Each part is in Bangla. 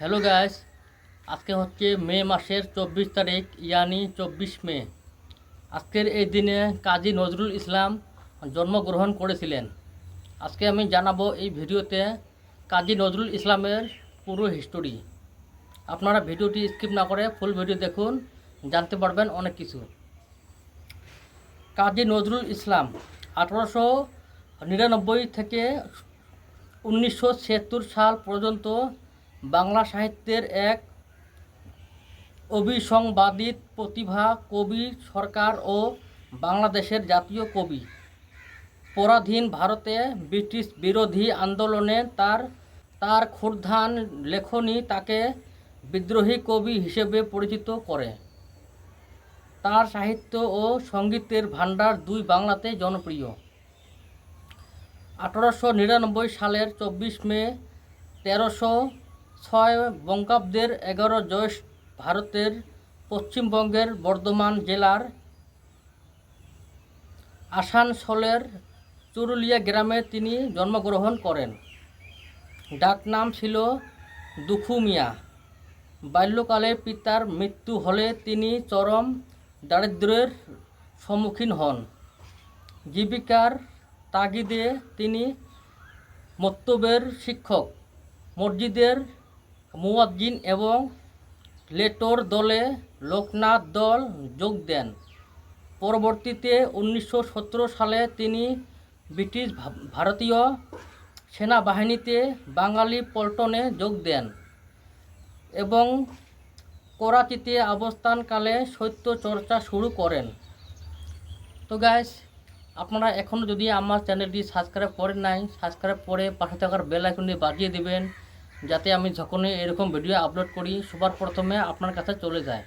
হ্যালো গাইস, আজকে হচ্ছে মে মাসের 24 তারিখ, ইয়ানি 24 মে। আজকের এই দিনে কাজী নজরুল ইসলাম জন্মগ্রহণ করেছিলেন। আজকে আমি জানাবো এই ভিডিওতে কাজী নজরুল ইসলামের পুরো হিস্টোরি। আপনারা ভিডিওটি স্কিপ না করে ফুল ভিডিও দেখুন, জানতে পারবেন অনেক কিছু। কাজী নজরুল ইসলাম 1899 থেকে 1976 সাল পর্যন্ত বাংলা সাহিত্যের এক অবিসংবাদিত প্রতিভা, কবি, সরকার ও বাংলাদেশের জাতীয় কবি। পরাধীন ভারতে ব্রিটিশ বিরোধী আন্দোলনে তার ক্ষুরধান লেখনী তাকে বিদ্রোহী কবি হিসেবে পরিচিত করে। তার সাহিত্য ও সঙ্গীতের ভাণ্ডার দুই বাংলাতে জনপ্রিয়। 1899 সালের 24 মে 1306 বঙ্গাব্দের 11 জ্যৈষ্ঠ ভারতের পশ্চিমবঙ্গের বর্ধমান জেলার আসানসোলের চুরুলিয়া গ্রামে তিনি জন্মগ্রহণ করেন। ডাকনাম ছিল দুখু মিয়া। বাল্যকালে পিতার মৃত্যু হলে তিনি চরম দারিদ্র্যের সম্মুখীন হন। জীবিকার তাগিদে তিনি মক্তবের শিক্ষক, মসজিদের মুয়াজ্জিন এবং লেটোর দলে লোকনাথ দল যোগ দেন। পরবর্তীতে 1917 সালে তিনি ব্রিটিশ ভারতীয় সেনাবাহিনীতে বাঙালি পল্টনে যোগ দেন এবং করাচিতে অবস্থানকালে সাহিত্য চর্চা শুরু করেন। তো গাইস, আপনারা এখনও যদি আমার চ্যানেলটি সাবস্ক্রাইব করেন নাই, সাবস্ক্রাইব করে পাশে থাকার বেল আইকনটি বাজিয়ে দিবেন, যাতে আমি যখনই এরকম ভিডিও আপলোড করি সবার প্রথমে আপনার কাছে চলে যায়।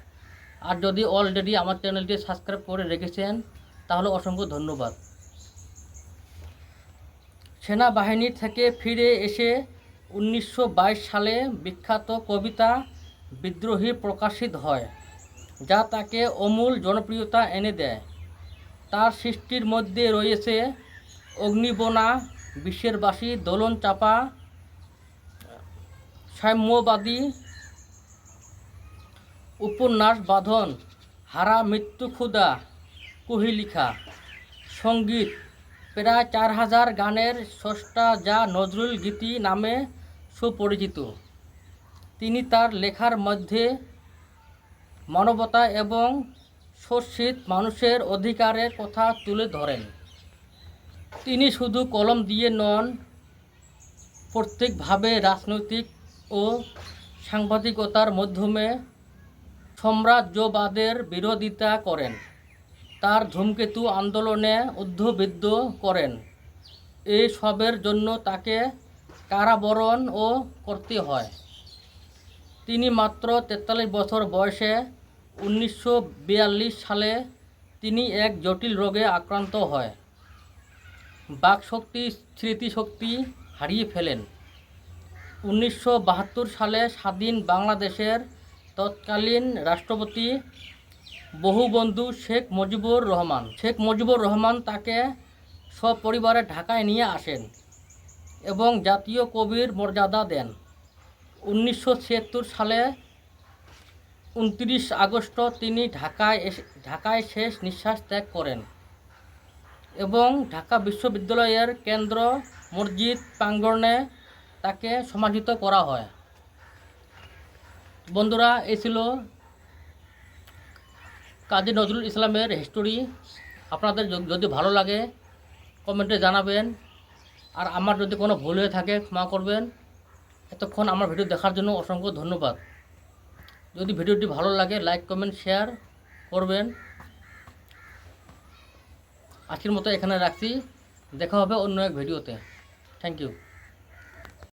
আর যদি অলরেডি আমার চ্যানেলটি সাবস্ক্রাইব করে রেখেছেন তাহলে অসংখ্য ধন্যবাদ। সেনাবাহিনী থেকে ফিরে এসে 1922 সালে বিখ্যাত কবিতা বিদ্রোহী প্রকাশিত হয়, যা তাকে অমূল জনপ্রিয়তা এনে দেয়। তার সৃষ্টির মধ্যে রয়েছে অগ্নিবনা, বিশ্বেরবাসী, দোলন চাপা, সাম্যবাদী উপন্যাস, বাঁধন, হারা, মৃত্যু, ক্ষুধা, কুহিলিখা। সঙ্গীত প্রায় 4000 গানের স্রষ্টা, যা নজরুল গীতি নামে সুপরিচিত। তিনি তার লেখার মধ্যে মানবতা এবং শোষিত মানুষের অধিকারের কথা তুলে ধরেন। তিনি শুধু কলম দিয়ে নন, প্রত্যক্ষভাবে রাজনৈতিক ও সাংবাদিকতার মাধ্যমে সাম্রাজ্যবাদের বিরোধিতা করেন। তার ধূমকেতু আন্দোলনে উদ্বুদ্ধ করেন। এই সবের জন্য তাকে কারাবরণও করতে হয়। তিনি মাত্র 43 বছর বয়সে 1942 সালে তিনি এক জটিল রোগে আক্রান্ত হয়। বাকশক্তি, স্মৃতিশক্তি হারিয়ে ফেলেন। 1972 সালে স্বাধীন বাংলাদেশের তৎকালীন রাষ্ট্রপতি বঙ্গবন্ধু শেখ মুজিবুর রহমান তাকে সপরিবারে ঢাকায় নিয়ে আসেন এবং জাতীয় কবির মর্যাদা দেন। 1976 সালে 29 আগস্ট তিনি ঢাকায় শেষ নিঃশ্বাস ত্যাগ করেন এবং ঢাকা বিশ্ববিদ্যালয়ের কেন্দ্র মসজিদ প্রাঙ্গণে তাকে সমাহিত করা হয়। বন্ধুরা, এই ছিল কাজী নজরুল ইসলামের হিস্টোরি। আপনাদের যদি ভালো লাগে কমেন্টে জানাবেন, আর আমার যদি কোনো ভুল হয়ে থাকে ক্ষমা করবেন। এতক্ষণ আমার ভিডিও দেখার জন্য অসংখ্য ধন্যবাদ। যদি ভিডিওটি ভালো লাগে লাইক, কমেন্ট, শেয়ার করবেন। আজকের মতো এখানে রাখছি, দেখা হবে অন্য এক ভিডিওতে। Thank you.